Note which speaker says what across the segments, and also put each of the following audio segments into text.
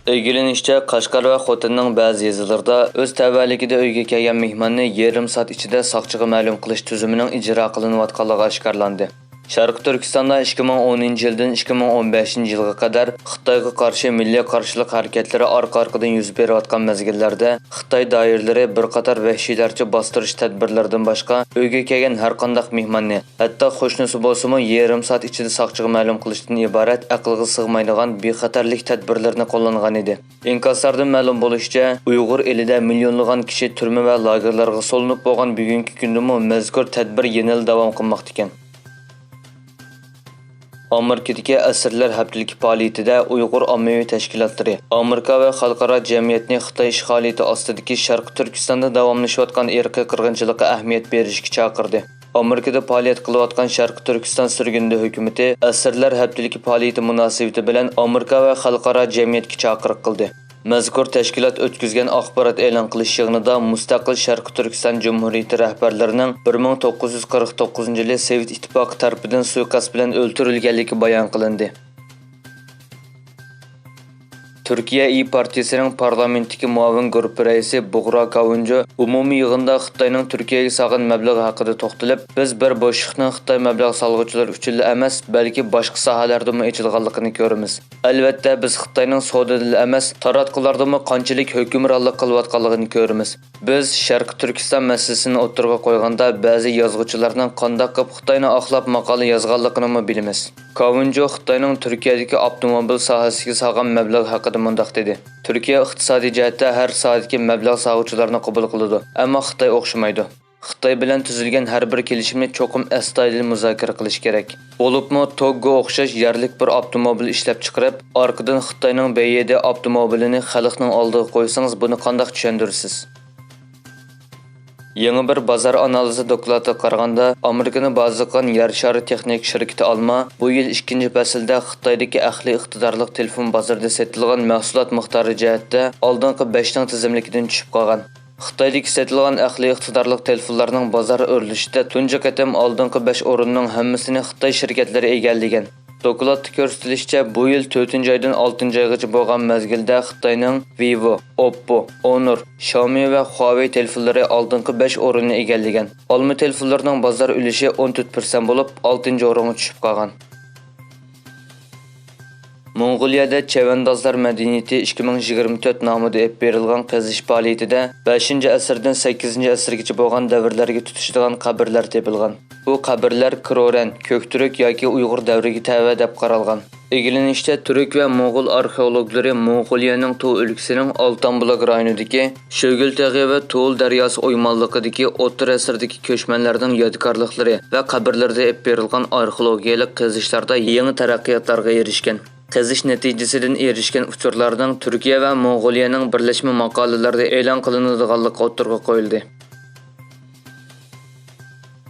Speaker 1: Öygülünüşçe Qashqar ve Xotinning ba'zi yezilarida o'z tavalligida uyga kelgan mehmonni yarim soat ichida soqchiga ma'lum qilish tuzumining ijro qilinayotganligi oshkorlandi. Sharq Turkistonda 2010-yildan 2015-yilga qadar Xitoyga qarshi milliy qarshilik harakatlari orqa-orqadan yuz berayotgan mezgillarda Xitoy doiralari bir qator vahshiylarcha bostirish tadbirlaridan boshqa uyga kelgan har qanday mehmonni, hatto qo'shnisi bo'lsa-mu yarim soat ichida soqchiga ma'lum qilishdan iborat aqlga sig'maydigan bexatarlik tadbirlarini qo'llangan edi. İnkaslardan ma'lum bo'lishicha, Uyg'ur elida millionlagan kishi turma va lagerlarga solinib bo'lgan bugungi kunda mazkur tadbir yana davom qilmoqda ekan. Amerikadagi asirlar haftaligi faoliyatida Uyg'ur ommaviy tashkilotlari Amerika va xalqaro jamiyatni Xitoy ishg'oliyati ostidagi Sharq Turkistonda davomlashayotgan irqiy qirg'inchilikka ahamiyat berishga chaqirdi. Amerikada faoliyat qilayotgan Sharq Turkiston surgunda hukumati asirlar haftaligi faoliyati munosabati bilan Amerika va xalqaro jamiyatga chaqiriq qildi. Mazkur tashkilot o'tkazgan axborot e'lon qilish yig'inida mustaqil Sharq Turkiston Jumhuriyati rahbarlarining 1949-yili Sovet ittifoqi tarafidan suiqasd bilan o'ldirilganligi bayon qilindi. Türkiye İyi Partiyasining parlamentdagi muavin guruhi raisi Bug'ro Kavunjo umumiy yig'inda Xitoyning Turkiyaga solgan mablag' haqida to'xtalib, biz bir bo'shliqning Xitoy mablag' solg'uvchilar uchun emas, balki boshqa sohalarda ham ochilganligini ko'ramiz. Albatta, biz Xitoyning savdoda emas, taratqularda ham qanchalik hukmronlik qilayotganligini ko'ramiz. Biz Sharq Turkiston masalasini o'tirg'a qo'yganda ba'zi yozuvchilarning qanday qilib Xitoyni oqlab maqola yozganligini bilamiz. Kavunjo Xitoyning Turkiyadagi avtomobil sohasiga solgan mablag' haqida mundaq dedi. Turkiya iqtisodiy jihatdan har soatga mablag' solg'uvchilarni qabul qiladi, ammo Xitoy o'xshamaydi. Xitoy bilan tuzilgan har bir kelishimni cho'qim astoydil muzokara qilish kerak. Bo'libmi Togo o'xshash yerlik bir avtomobil ishlab chiqarib, orqadan Xitoyning BYD avtomobilini xalqning oldiga qo'ysangiz, buni qanday tushundirsiz? Yangi bir bozor analizi doklatiga qaraganda, Amerikaning baziqan yer shari texnik shirkati Alma bu yil 2-faslda Xitoydagi ahli iqtidorli telefon bozorida sotilgan mahsulot miqdori jihatda oldingi 5 ning tizimligidan tushib qolgan. Xitoydagi sotilgan ahli iqtidorli telefonlarning bozor o'rlashida tunji qatam oldingi 5 o'rinning hammasini Xitoy shirkatlari egallagan. Dokladda ko'rsatilishicha, bu yil 4-oydan 6-oygacha bo'lgan mezgilda Xitoyning Vivo, Oppo, Honor, Xiaomi va Huawei telefonlari oldingi 5 o'rinni egallagan. Olma telefonlarining bozor ulushi 14% bo'lib, 6-o'ringa tushib qolgan. Mong'oliyada Chavandozlar madaniyati 2024 nomida olib berilgan qazish faoliyatida 5-asrdan 8-asrgacha bo'lgan davrlarga tutishadigan qabrlar topilgan. Bu qabrlar Kroran, Ko'kturk yoki Uyg'ur davriga tava deb qaralgan. Egilinishda Turk va Mo'g'ul arxeologlari Mong'oliyaning Tuv o'lkasining Oltanbuloq rayonidagi Sho'gul tog'i va Tuul daryosi o'ymonliqidagi o'rta asrdagi ko'chmanlarning yodgorliklari va qabrlarida olib berilgan arxeologiyalik qazishlarda yangi taraqqiyotlarga erishgan. Qazish natijasidan erishgan uchurlarning Turkiya va Mong'oliyaning birlashma maqolalarida e'lon qilinadiganligi o'tirg'a qo'yildi.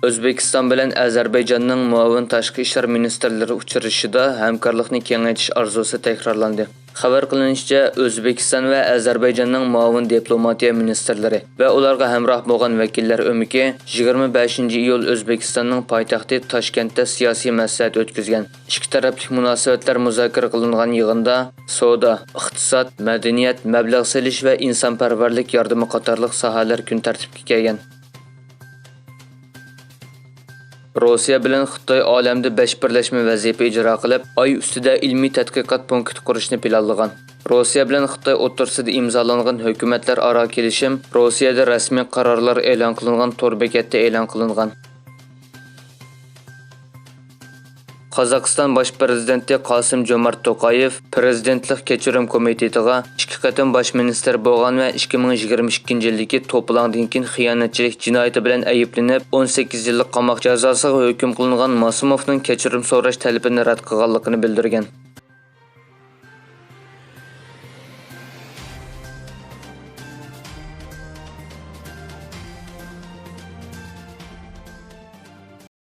Speaker 1: O'zbekiston bilan Ozarbayjonning muavin tashqi ishlar ministrlari uchrashuvida hamkorlikni kengaytirish arzusi takrorlandi. Xabar qilinishicha, O'zbekiston va Ozarbayjonning muavin diplomatiya ministrlari va ularga hamroh bo'lgan vakillar o'miki 25-iyul O'zbekistonning poytaxti Toshkentda siyosiy maslahat o'tkazgan. Ikki tarafli munosabatlar muzokara qilingan yig'inda savdo, iqtisod, madaniyat, mablag' solish va insonparvarlik yordami qatorliq sohalar kun tartibga kelgan. Rossiya bilan Xitoy olamda 5 birlashma vazifa ijro qilib, Oy ustida ilmiy tadqiqot punkti qurishni planlagan. Rossiya bilan Xitoy o'rtasida imzolangan hukumatlar aro kelishim Rossiyada rasmiy qarorlar e'lon qilingan tor bekatda e'lon qilingan. Qozog'iston bosh prezidenti Qosim-Jomart To'qayev prezidentlik kechirim komitetiga 2 qatim bosh ministr bo'lgan va 2022-yildagi to'polondan keyin xiyonatchilik jinoyati bilan ayblanib 18 yillik qamoq jazosiga hukm qilingan Masumovning kechirim so'rash talabini rad qilganligini bildirgan.